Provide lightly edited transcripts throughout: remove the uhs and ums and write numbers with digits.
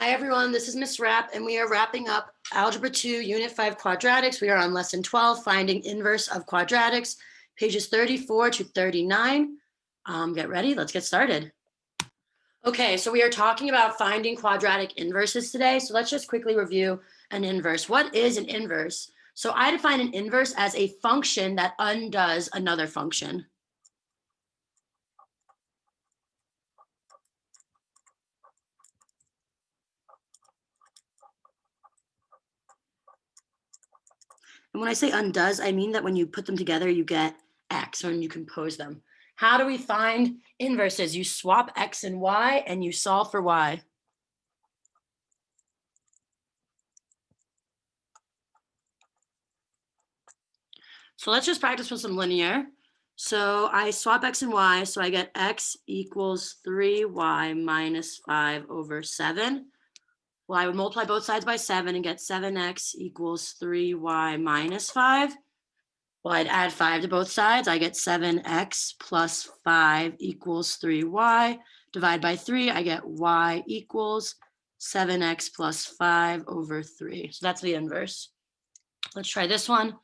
Hi, everyone. This is Miss Rapp, and we are wrapping up Algebra 2, Unit 5 Quadratics. We are on Lesson 12, Finding Inverse of Quadratics, pages 34 to 39. Get ready. Let's get started. Okay, so we are talking about finding quadratic inverses today. So let's just quickly review an inverse. What is an inverse? So I define an inverse as a function that undoes another function. And when I say undoes, I mean that when you put them together, you get x when you compose them. How do we find inverses? You swap x and y and you solve for y. So let's just practice with some linear. So I swap x and y, so I get x equals 3y minus 5 over 7. Well, I would multiply both sides by 7 and get 7x equals 3y minus 5. Well, I'd add 5 to both sides. I get 7x plus 5 equals 3y. Divide by 3, I get y equals 7x plus 5 over 3. So that's the inverse. Let's try this one.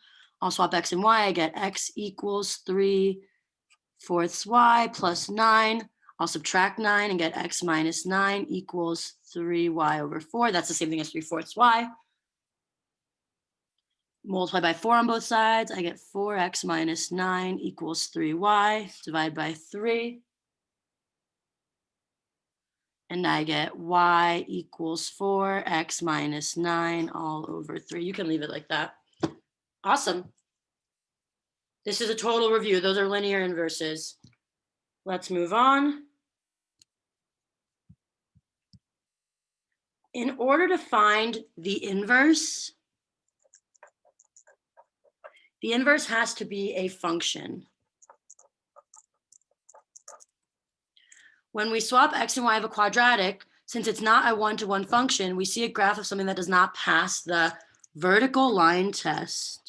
I'll swap x and y. I get x equals 3/4 y plus 9. I'll subtract 9 and get x minus 9 equals 3y over 4. That's the same thing as 3/4 y. Multiply by 4 on both sides. I get 4x minus 9 equals 3y. Divide by 3. And I get y equals 4x minus 9 all over 3. You can leave it like that. Awesome. This is a total review. Those are linear inverses. Let's move on. In order to find the inverse has to be a function. When we swap x and y of a quadratic, since it's not a one-to-one function, we see a graph of something that does not pass the vertical line test.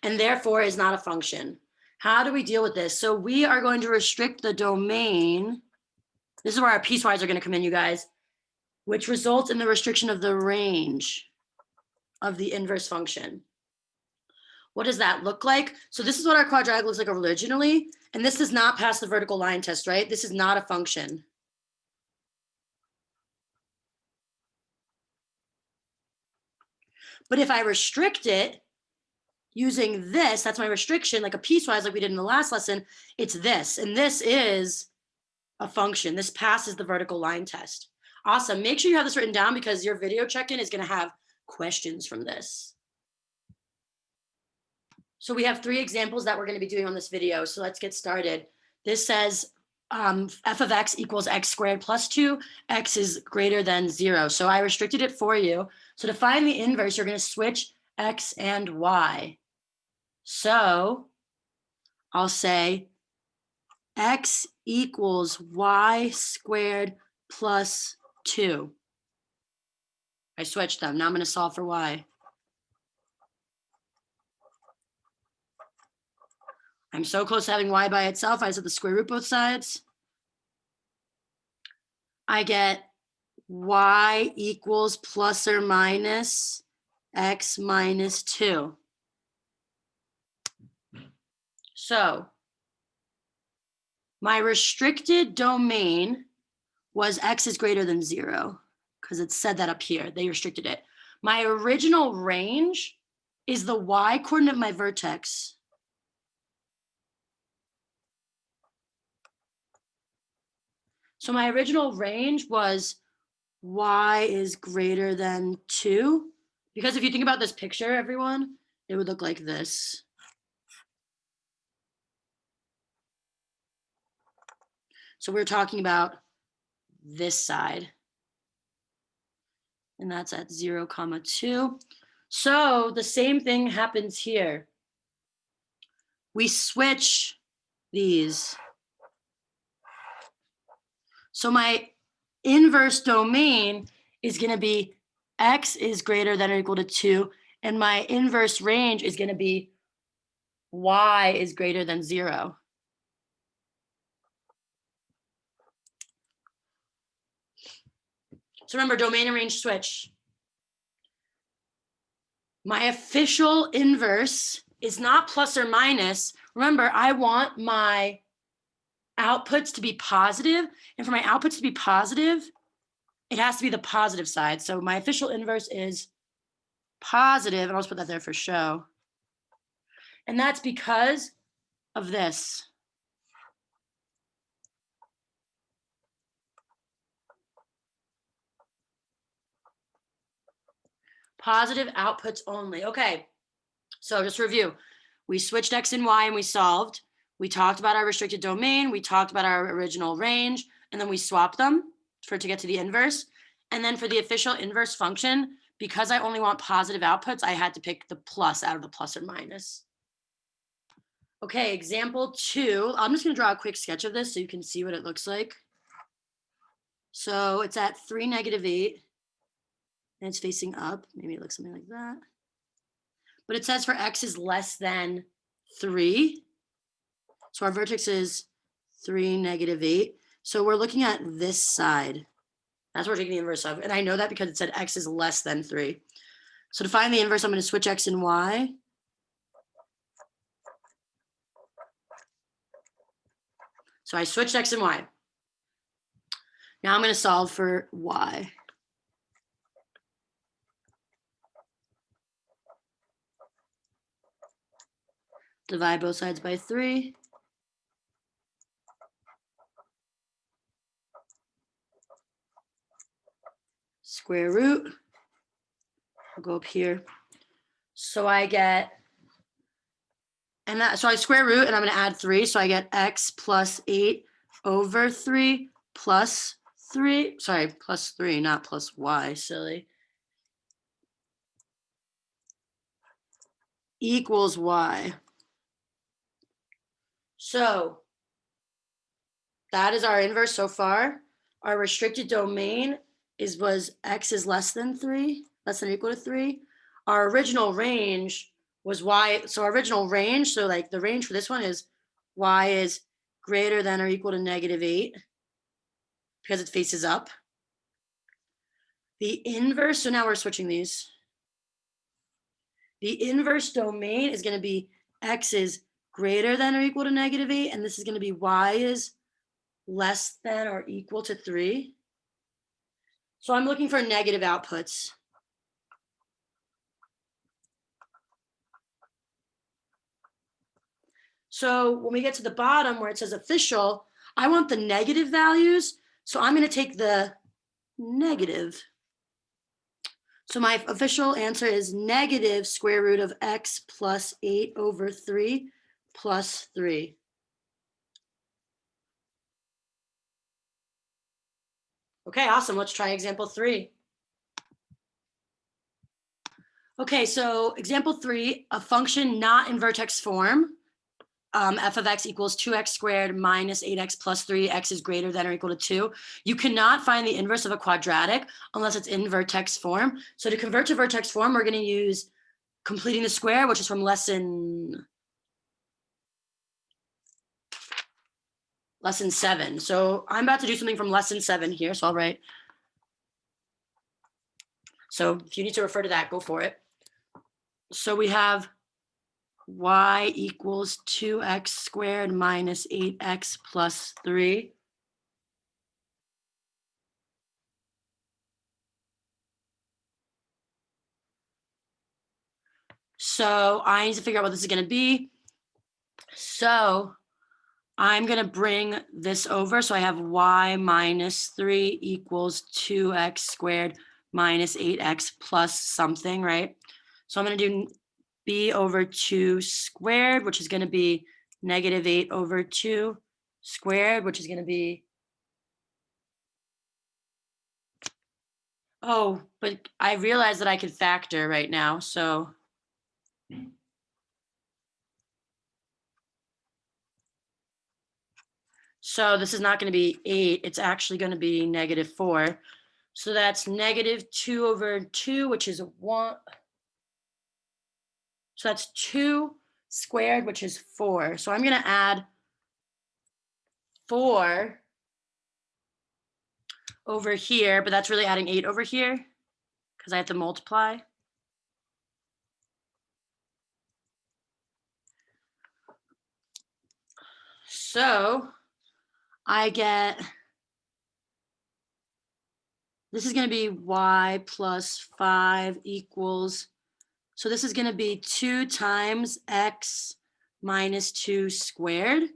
And therefore is not a function. How do we deal with this? So we are going to restrict the domain. This is where our piecewise are going to come in, you guys, which results in the restriction of the range of the inverse function. What does that look like? So this is what our quadratic looks like originally, and this does not pass the vertical line test, right? This is not a function. But if I restrict it using this, that's my restriction, like a piecewise like we did in the last lesson, it's this, and this is a function. This passes the vertical line test. Awesome. Make sure you have this written down because your video check-in is going to have questions from this. So we have 3 examples that we're going to be doing on this video. So let's get started. This says f of x equals x squared plus 2. X is greater than 0. So I restricted it for you. So to find the inverse, you're going to switch x and y. So I'll say x equals y squared plus 2. I switched them. Now I'm going to solve for y. I'm so close to having y by itself. I set the square root both sides. I get y equals plus or minus x minus 2. So my restricted domain was x is greater than 0 because it said that up here. They restricted it. My original range is the y coordinate of my vertex. So my original range was y is greater than 2. Because if you think about this picture, everyone, it would look like this. So we're talking about this side. And that's at 0, 2. So the same thing happens here. We switch these. So my inverse domain is going to be x is greater than or equal to 2. And my inverse range is going to be y is greater than 0. So remember, domain and range switch. My official inverse is not plus or minus. Remember, I want my outputs to be positive, and for my outputs to be positive, it has to be the positive side. So my official inverse is positive, and I'll just put that there for show. And that's because of this. Positive outputs only. Okay, so just review. We switched X and Y and we solved. We talked about our restricted domain. We talked about our original range, and then we swapped them to get to the inverse. And then for the official inverse function, because I only want positive outputs, I had to pick the plus out of the plus or minus. Okay, example 2. I'm just going to draw a quick sketch of this so you can see what it looks like. So it's at 3, -8. And it's facing up. Maybe it looks something like that. But it says for X is less than 3. So our vertex is 3, -8. So we're looking at this side. That's what we're taking the inverse of. And I know that because it said X is less than 3. So to find the inverse, I'm going to switch X and Y. So I switched X and Y. Now I'm going to solve for Y. Divide both sides by 3. Square root. I'll go up here. So I get, so I square root and I'm going to add 3. So I get X plus 8 over 3 plus 3. Sorry, plus 3, not plus Y, silly. Equals Y. So that is our inverse so far. Our restricted domain was X is less than 3, less than or equal to 3. Our original range was Y. So our original range, so like the range for this one is Y is greater than or equal to -8 because it faces up. The inverse, so now we're switching these. The inverse domain is going to be X is greater than or equal to -8, and this is going to be Y is less than or equal to 3. So I'm looking for negative outputs. So when we get to the bottom where it says official, I want the negative values. So I'm going to take the negative. So my official answer is negative square root of X plus 8 over 3 plus 3. Okay, awesome. Let's try example 3. Okay, so example 3, a function not in vertex form, f of x equals 2x squared minus 8x plus 3, x is greater than or equal to 2. You cannot find the inverse of a quadratic unless it's in vertex form. So to convert to vertex form, we're going to use completing the square, which is from lesson 7. So I'm about to do something from lesson 7 here, so I'll write. So if you need to refer to that, go for it. So we have y equals 2x squared minus 8x plus 3. So I need to figure out what this is going to be. So I'm going to bring this over. So I have y minus 3 equals 2x squared minus 8x plus something, right? So I'm going to do b over 2 squared, which is going to be negative 8 over 2 squared, which is going to be, oh, but I realize that I could factor right now. So this is not going to be 8. It's actually going to be negative 4. So that's negative 2 over 2, which is 1. So that's 2 squared, which is 4. So I'm going to add 4 over here, but that's really adding 8 over here because I have to multiply. So I get, this is going to be y plus 5 equals, so this is going to be 2 times x minus 2 squared.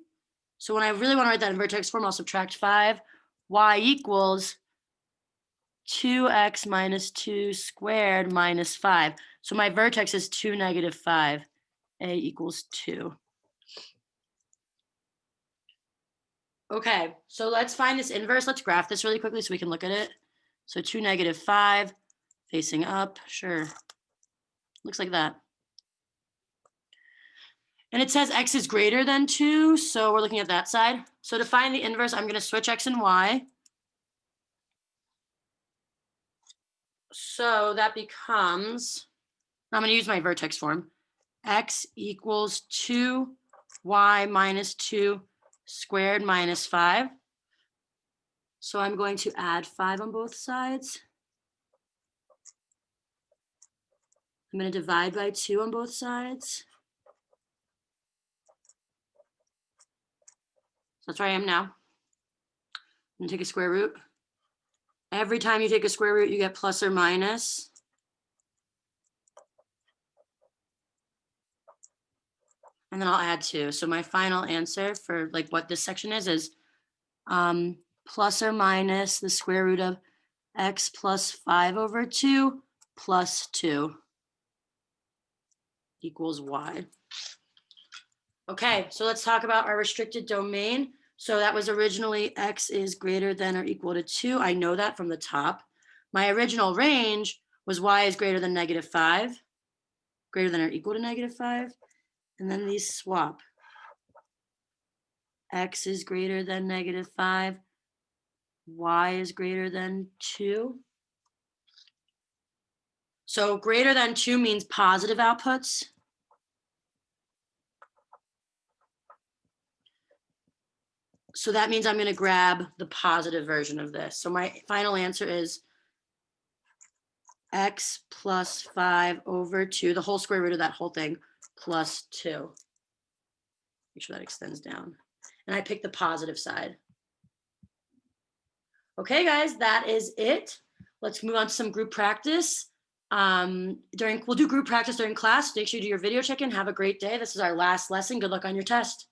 So when I really want to write that in vertex form, I'll subtract 5. Y equals 2x minus 2 squared minus 5. So my vertex is 2, negative 5. A equals 2. Okay, so let's find this inverse. Let's graph this really quickly so we can look at it. So 2, negative 5, facing up. Sure. Looks like that. And it says x is greater than 2, so we're looking at that side. So to find the inverse, I'm going to switch x and y. So that becomes, I'm going to use my vertex form. X equals 2y minus 2 squared minus 5. So I'm going to add 5 on both sides. I'm going to divide by 2 on both sides. So that's where I am now. I'm going to take a square root. Every time you take a square root, you get plus or minus. And then I'll add 2. So my final answer for like what this section is plus or minus the square root of x plus 5 over 2 plus 2 equals y. Okay, so let's talk about our restricted domain. So that was originally x is greater than or equal to 2. I know that from the top. My original range was y is greater than negative 5, greater than or equal to negative 5. And then these swap. X is greater than negative 5. Y is greater than 2. So greater than 2 means positive outputs. So that means I'm going to grab the positive version of this. So my final answer is x plus 5 over 2, the whole square root of that whole thing, plus 2. Make sure that extends down. And I pick the positive side. Okay, guys, that is it. Let's move on to some group practice. We'll do group practice during class. Make sure you do your video check-in. Have a great day. This is our last lesson. Good luck on your test.